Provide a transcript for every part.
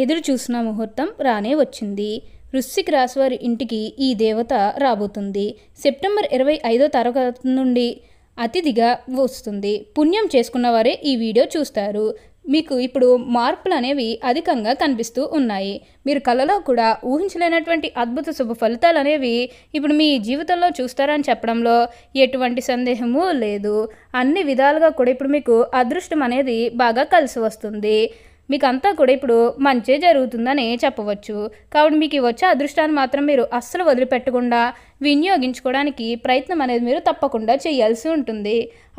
ఎదురు చూసిన ముహూర్తం రానే వచ్చింది. వృశ్చిక రాశి వారి ఇంటికి ఈ దేవత రాబోతుంది. సెప్టెంబర్ 25వ తారీఖు నుండి అతిథిగా వస్తుంది. పుణ్యం చేసుకున్న వారే ఈ వీడియో చూస్తారు. మీకు ఇప్పుడు మార్పులు అనేవి అధికంగా కనిపిస్తూ ఉన్నాయి. మీరు కలలో కూడా ఊహించలేనటువంటి అద్భుత శుభ ఫలితాలు అనేవి ఇప్పుడు మీ జీవితంలో చూస్తారని చెప్పడంలో ఎటువంటి సందేహము లేదు. అన్ని విధాలుగా కూడా ఇప్పుడు మీకు అదృష్టం అనేది బాగా కలిసి వస్తుంది. మీకు అంతా కూడా ఇప్పుడు మంచే జరుగుతుందని చెప్పవచ్చు. కాబట్టి మీకు వచ్చే అదృష్టాన్ని మాత్రం మీరు అస్సలు వదిలిపెట్టకుండా వినియోగించుకోవడానికి ప్రయత్నం అనేది మీరు తప్పకుండా చేయాల్సి ఉంటుంది.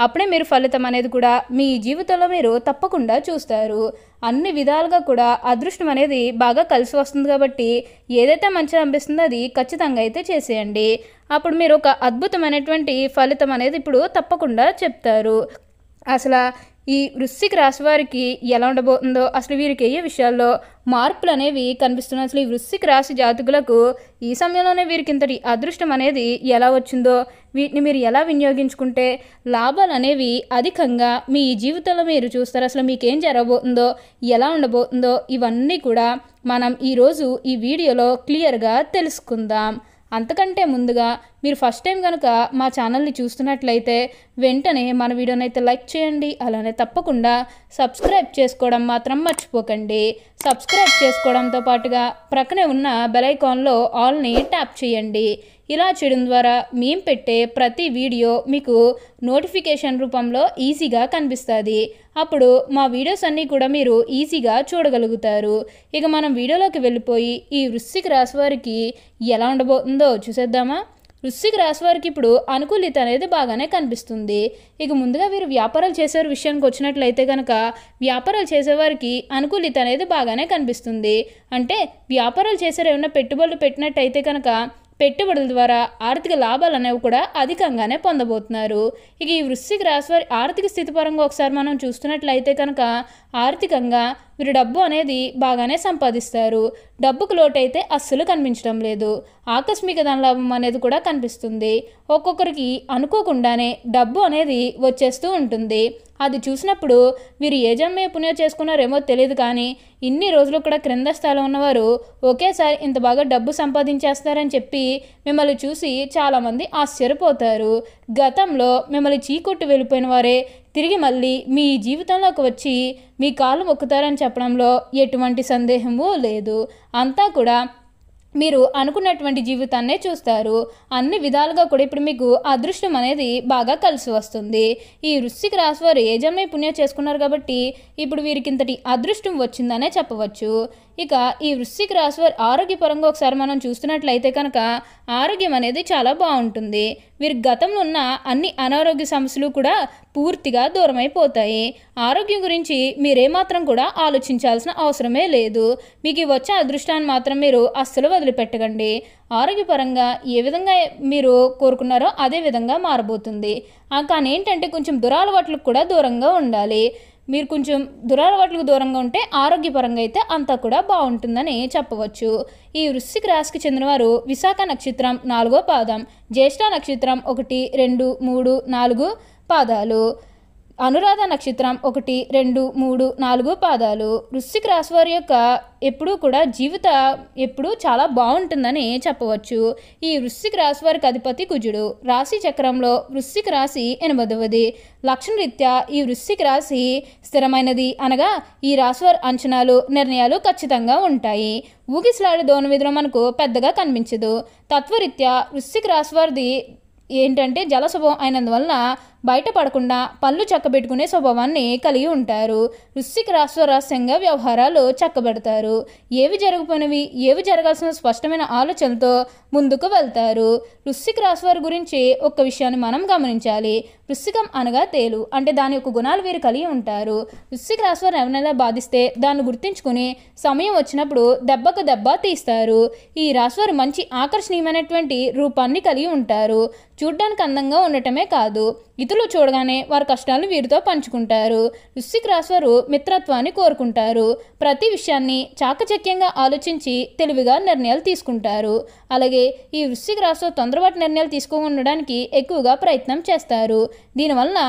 అప్పుడే మీరు ఫలితం అనేది కూడా మీ జీవితంలో మీరు తప్పకుండా చూస్తారు. అన్ని విధాలుగా కూడా అదృష్టం అనేది బాగా కలిసి వస్తుంది. కాబట్టి ఏదైతే మంచిగా అనిపిస్తుందో అది ఖచ్చితంగా అయితే చేసేయండి. అప్పుడు మీరు ఒక అద్భుతమైనటువంటి ఫలితం అనేది ఇప్పుడు తప్పకుండా చెప్తారు. అసలు ఈ వృశ్చిక రాశి వారికి ఎలా ఉండబోతుందో, అసలు వీరికి ఏ విషయాల్లో మార్పులు అనేవి కనిపిస్తున్నాయి, అసలు ఈ వృశ్చిక రాశి జాతకులకు ఈ సమయంలోనే వీరికి ఇంతటి అదృష్టం అనేది ఎలా వచ్చిందో, వీటిని మీరు ఎలా వినియోగించుకుంటే లాభాలు అనేవి అధికంగా మీ జీవితంలో మీరు చూస్తారు, అసలు మీకేం జరగబోతుందో, ఎలా ఉండబోతుందో ఇవన్నీ కూడా మనం ఈరోజు ఈ వీడియోలో క్లియర్గా తెలుసుకుందాం. అంతకంటే ముందుగా మీరు ఫస్ట్ టైం కనుక మా ఛానల్ని చూస్తున్నట్లయితే వెంటనే మన వీడియోని అయితే లైక్ చేయండి. అలానే తప్పకుండా సబ్స్క్రైబ్ చేసుకోవడం మాత్రం మర్చిపోకండి. సబ్స్క్రైబ్ చేసుకోవడంతో పాటుగా ప్రక్కనే ఉన్న బెల్ ఐకాన్లో ఆల్ని ట్యాప్ చేయండి. ఇలా చేయడం ద్వారా మేము పెట్టే ప్రతి వీడియో మీకు నోటిఫికేషన్ రూపంలో ఈజీగా కనిపిస్తుంది. అప్పుడు మా వీడియోస్ అన్నీ కూడా మీరు ఈజీగా చూడగలుగుతారు. ఇక మనం వీడియోలోకి వెళ్ళిపోయి ఈ వృశ్చిక రాశి వారికి ఎలా ఉండబోతుందో చూసేద్దామా. వృశ్చిక రాశి వారికి ఇప్పుడు అనుకూలిత అనేది బాగానే కనిపిస్తుంది. ఇక ముందుగా వీరు వ్యాపారాలు చేసే విషయానికి వచ్చినట్లయితే కనుక వ్యాపారాలు చేసేవారికి అనుకూలిత అనేది బాగానే కనిపిస్తుంది. అంటే వ్యాపారాలు చేసే ఏమైనా పెట్టుబడులు పెట్టినట్టయితే కనుక పెట్టుబడుల ద్వారా ఆర్థిక లాభాలు అనేవి కూడా అధికంగానే పొందబోతున్నారు. ఇక ఈ వృశ్చిక రాశి వారి ఆర్థిక స్థితి పరంగా ఒకసారి మనం చూస్తున్నట్లయితే కనుక ఆర్థికంగా వీరు డబ్బు అనేది బాగానే సంపాదిస్తారు. డబ్బుకు లోటైతే అస్సలు కనిపించడం లేదు. ఆకస్మిక ధనలాభం అనేది కూడా కనిపిస్తుంది. ఒక్కొక్కరికి అనుకోకుండానే డబ్బు అనేది వచ్చేస్తూ ఉంటుంది. అది చూసినప్పుడు వీరు ఏ జన్మే పుణ్యం చేసుకున్నారేమో తెలియదు, కానీ ఇన్ని రోజులు కూడా క్రింద స్థాయిలో ఉన్నవారు ఒకేసారి ఇంత బాగా డబ్బు సంపాదించేస్తారని చెప్పి మిమ్మల్ని చూసి చాలామంది ఆశ్చర్యపోతారు. గతంలో మిమ్మల్ని చీకొట్టి వెళ్ళిపోయిన వారే తిరిగి మళ్ళీ మీ జీవితంలోకి వచ్చి మీ కాళ్ళు మొక్కుతారని చెప్పడంలో ఎటువంటి సందేహము లేదు. అంతా కూడా మీరు అనుకున్నటువంటి జీవితాన్నే చూస్తారు. అన్ని విధాలుగా కూడా ఇప్పుడు మీకు అదృష్టం అనేది బాగా కలిసి వస్తుంది. ఈ వృశ్చిక రాశి వారు ఏ జన్మే పుణ్యం చేసుకున్నారు కాబట్టి ఇప్పుడు వీరికి ఇంతటి అదృష్టం వచ్చిందనే చెప్పవచ్చు. ఇక ఈ వృశ్చిక రాశి వారి ఆరోగ్యపరంగా ఒకసారి మనం చూస్తున్నట్లయితే కనుక ఆరోగ్యం అనేది చాలా బాగుంటుంది. వీరి గతంలో ఉన్న అన్ని అనారోగ్య సమస్యలు కూడా పూర్తిగా దూరం అయిపోతాయి. ఆరోగ్యం గురించి మీరేమాత్రం కూడా ఆలోచించాల్సిన అవసరమే లేదు. మీకు వచ్చే అదృష్టాన్ని మాత్రం మీరు అస్సలు వదిలిపెట్టకండి. ఆరోగ్యపరంగా ఏ విధంగా మీరు కోరుకున్నారో అదే విధంగా మారబోతుంది. కానీ ఏంటంటే కొంచెం దురలవాట్లకు కూడా దూరంగా ఉండాలి. మీరు కొంచెం దురలవాట్లకు దూరంగా ఉంటే ఆరోగ్యపరంగా అయితే అంతా కూడా బాగుంటుందని చెప్పవచ్చు. ఈ వృశ్చిక రాశికి చెందినవారు విశాఖ నక్షత్రం 4వ పాదం, జ్యేష్ఠ నక్షత్రం 1, 2, 3, 4 పాదాలు, అనురాధ నక్షత్రం 1, 2, 3, 4 పాదాలు. వృశ్చిక రాశి వారి యొక్క ఎప్పుడూ కూడా ఎప్పుడూ చాలా బాగుంటుందని చెప్పవచ్చు. ఈ వృశ్చిక రాశి వారికి అధిపతి కుజుడు. రాశి చక్రంలో వృశ్చిక రాశి 8వది. లక్షణరీత్యా ఈ వృశ్చిక రాశి స్థిరమైనది, అనగా ఈ రాశి వారి అంచనాలు నిర్ణయాలు ఖచ్చితంగా ఉంటాయి. ఊగిసలాడే దోణ విధులు మనకు పెద్దగా కనిపించదు. తత్వరీత్యా వృశ్చిక రాశి వారిది ఏంటంటే జల స్వభావం అయినందువల్ల బయటపడకుండా పళ్ళు చక్కబెట్టుకునే స్వభావాన్ని కలిగి ఉంటారు. వృశ్చిక రాశి రహస్యంగా వ్యవహారాలు చక్కబెడతారు. ఏవి జరగపోయినవి, ఏవి జరగాల్సిన స్పష్టమైన ఆలోచనలతో ముందుకు వెళ్తారు. వృశ్చిక రాశి వారి గురించి ఒక్క విషయాన్ని మనం గమనించాలి. వృశ్చికం అనగా తేలు, అంటే దాని యొక్క గుణాలు వీరు కలిగి ఉంటారు. వృశ్చిక రాశి వారు ఎవరైనా బాధిస్తే దాన్ని గుర్తించుకుని సమయం వచ్చినప్పుడు దెబ్బకు దెబ్బ తీస్తారు. ఈ రాశి వారు మంచి ఆకర్షణీయమైనటువంటి రూపాన్ని కలిగి ఉంటారు. చూడ్డానికి అందంగా ఉండటమే కాదు, ఇతరులు ఇతరులు చూడగానే వారి కష్టాలను వీరితో పంచుకుంటారు. వృశ్చిక రాశి వారు మిత్రత్వాన్ని కోరుకుంటారు. ప్రతి విషయాన్ని చాకచక్యంగా ఆలోచించి తెలివిగా నిర్ణయాలు తీసుకుంటారు. అలాగే ఈ వృశ్చిక రాశిలో తొందరపాటు నిర్ణయాలు తీసుకోవడానికి ఎక్కువగా ప్రయత్నం చేస్తారు. దీనివలన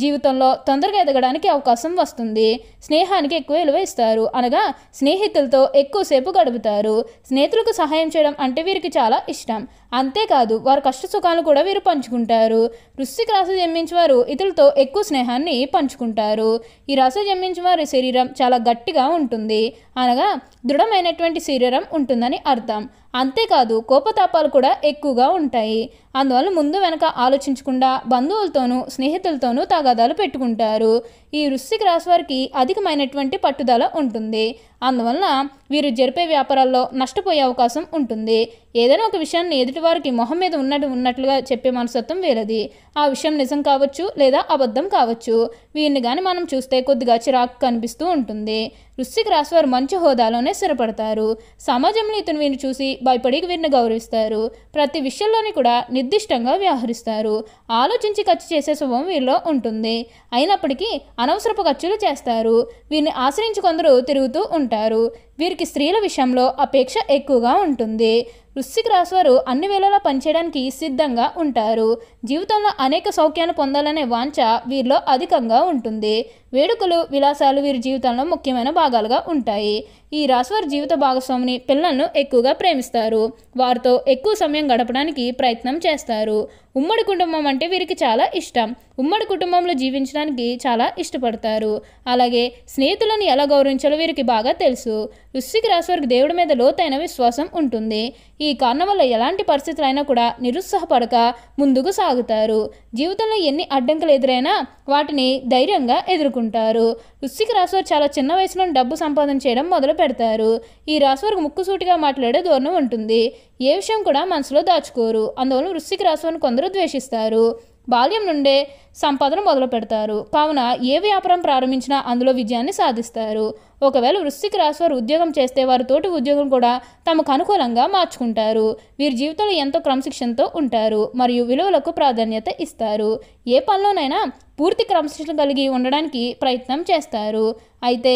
జీవితంలో తొందరగా ఎదగడానికి అవకాశం వస్తుంది. స్నేహానికి ఎక్కువ విలువ ఇస్తారు, అనగా స్నేహితులతో ఎక్కువసేపు గడుపుతారు. స్నేహితులకు సహాయం చేయడం అంటే వీరికి చాలా ఇష్టం. అంతేకాదు వారి కష్ట సుఖాలు కూడా వీరు పంచుకుంటారు. వృశ్చిక రాశి జన్మించిన వారు ఇతరులతో ఎక్కువ స్నేహాన్ని పంచుకుంటారు. ఈ రాశి జన్మించిన వారి శరీరం చాలా గట్టిగా ఉంటుంది, అనగా దృఢమైనటువంటి శరీరం ఉంటుందని అర్థం. అంతేకాదు కోపతాపాలు కూడా ఎక్కువగా ఉంటాయి. అందువల్ల ముందు వెనక ఆలోచించకుండా బంధువులతోనూ స్నేహితులతోనూ తగాదాలు పెట్టుకుంటారు. ఈ వృశ్చిక రాశి వారికి అధికమైనటువంటి పట్టుదల ఉంటుంది. అందువలన వీరు జరిపే వ్యాపారాల్లో నష్టపోయే అవకాశం ఉంటుంది. ఏదైనా ఒక విషయాన్ని ఎదుటివారికి మొహం మీద ఉన్నట్లుగా చెప్పే మనస్తత్వం వీరది. ఆ విషయం నిజం కావచ్చు లేదా అబద్ధం కావచ్చు. వీరిని కానీ మనం చూస్తే కొద్దిగా చిరాకు కనిపిస్తూ ఉంటుంది. వృశ్చిక రాశి వారు మంచి హోదాలోనే స్థిరపడతారు. సమాజంలో ఇతను వీరిని చూసి భయపడి వీరిని గౌరవిస్తారు. ప్రతి విషయంలోని కూడా నిర్దిష్టంగా వ్యవహరిస్తారు. ఆలోచించి ఖర్చు చేసే స్వభావం వీరిలో ఉంటుంది. అయినప్పటికీ అనవసరపు ఖర్చులు చేస్తారు. వీరిని ఆశ్రయించి కొందరు తిరుగుతూ ఉంటారు. వీరికి స్త్రీల విషయంలో అపేక్ష ఎక్కువగా ఉంటుంది. వృశ్చిక రాశి వారు అన్ని వేళలా పనిచేయడానికి సిద్ధంగా ఉంటారు. జీవితంలో అనేక సౌఖ్యాన్ని పొందాలనే వాంఛ వీరిలో అధికంగా ఉంటుంది. వేడుకలు విలాసాలు వీరి జీవితంలో ముఖ్యమైన భాగాలుగా ఉంటాయి. ఈ రాశివారి జీవిత భాగస్వామిని పిల్లలను ఎక్కువగా ప్రేమిస్తారు. వారితో ఎక్కువ సమయం గడపడానికి ప్రయత్నం చేస్తారు. ఉమ్మడి కుటుంబం అంటే వీరికి చాలా ఇష్టం. ఉమ్మడి కుటుంబంలో జీవించడానికి చాలా ఇష్టపడతారు. అలాగే స్నేహితులను ఎలా గౌరవించాలో వీరికి బాగా తెలుసు. వృశ్చిక రాశి వారికి దేవుడి మీద లోతైన విశ్వాసం ఉంటుంది. ఈ కారణం వల్ల ఎలాంటి పరిస్థితులు అయినా కూడా నిరుత్సాహపడక ముందుకు సాగుతారు. జీవితంలో ఎన్ని అడ్డంకులు ఎదురైనా వాటిని ధైర్యంగా ఎదుర్కొంటారు. వృశ్చిక రాశి వారు చాలా చిన్న వయసులో డబ్బు సంపాదన చేయడం మొదలు పెడతారు. ఈ రాశి వారికి ముక్కుసూటిగా మాట్లాడే ధోరణి ఉంటుంది. ఏ విషయం కూడా మనసులో దాచుకోరు. అందువల్ల వృశ్చిక రాశి వారిని కొందరు ద్వేషిస్తారు. బాల్యం నుండే సంపాదన మొదలు పెడతారు. కావున ఏ వ్యాపారం ప్రారంభించినా అందులో విజయాన్ని సాధిస్తారు. ఒకవేళ వృశ్చిక రాశి వారు ఉద్యోగం చేస్తే వారి తోటి ఉద్యోగం కూడా తమకు అనుకూలంగా మార్చుకుంటారు. వీరి జీవితంలో ఎంతో క్రమశిక్షణతో ఉంటారు మరియు విలువలకు ప్రాధాన్యత ఇస్తారు. ఏ పనిలోనైనా పూర్తి క్రమశిక్షణ కలిగి ఉండడానికి ప్రయత్నం చేస్తారు. అయితే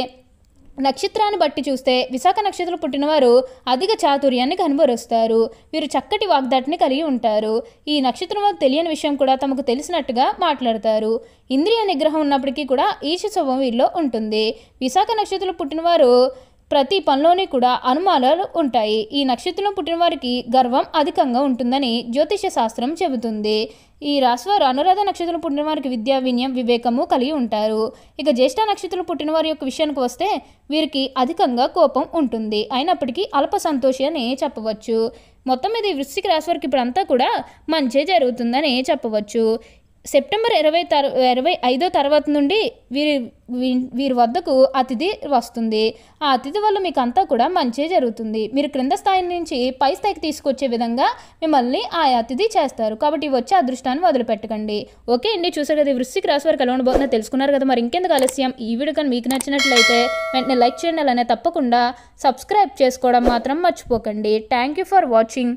నక్షత్రాన్ని బట్టి చూస్తే విశాఖ నక్షత్రం పుట్టినవారు అధిక చాతుర్యాన్ని కనబరుస్తారు. వీరు చక్కటి వాగ్దాటిని కలిగి ఉంటారు. ఈ నక్షత్రం వారు తెలియని విషయం కూడా తమకు తెలిసినట్టుగా మాట్లాడతారు. ఇంద్రియ నిగ్రహం ఉన్నప్పటికీ కూడా ఈర్ష్య స్వభావం వీరిలో ఉంటుంది. విశాఖ నక్షత్రం పుట్టినవారు ప్రతి పనిలోని కూడా అనుమానాలు ఉంటాయి. ఈ నక్షత్రం పుట్టిన వారికి గర్వం అధికంగా ఉంటుందని జ్యోతిష శాస్త్రం చెబుతుంది. ఈ రాశివారు అనురాధ నక్షత్రం పుట్టిన వారికి విద్యా వినయం వివేకము కలిగి ఉంటారు. ఇక జ్యేష్ఠ నక్షత్రం పుట్టిన వారి యొక్క విషయానికి వస్తే వీరికి అధికంగా కోపం ఉంటుంది. అయినప్పటికీ అల్ప సంతోషి అని చెప్పవచ్చు. మొత్తం మీద వృశ్చిక రాశి వారికి ఇప్పుడంతా కూడా మంచి జరుగుతుందని చెప్పవచ్చు. సెప్టెంబర్ 25 తర్వాత నుండి వీరి వద్దకు అతిథి వస్తుంది. ఆ అతిథి వల్ల మీకు అంతా కూడా మంచి జరుగుతుంది. మీరు క్రింద స్థాయి నుంచి పై స్థాయికి తీసుకొచ్చే విధంగా మిమ్మల్ని ఆ అతిథి చేస్తారు. కాబట్టి వచ్చే అదృష్టాన్ని వదిలిపెట్టకండి. ఓకే అండి, చూసారు కదా వృశ్చిక రాశి వారికి ఎలా ఉండబోతుందో తెలుసుకున్నారు కదా. మరి ఇంకెందుకు ఆలస్యం, ఈ వీడియో కానీ మీకు నచ్చినట్లయితే వెంటనే లైక్ చేయండి. అలానే తప్పకుండా సబ్స్క్రైబ్ చేసుకోవడం మాత్రం మర్చిపోకండి. Thank you for watching.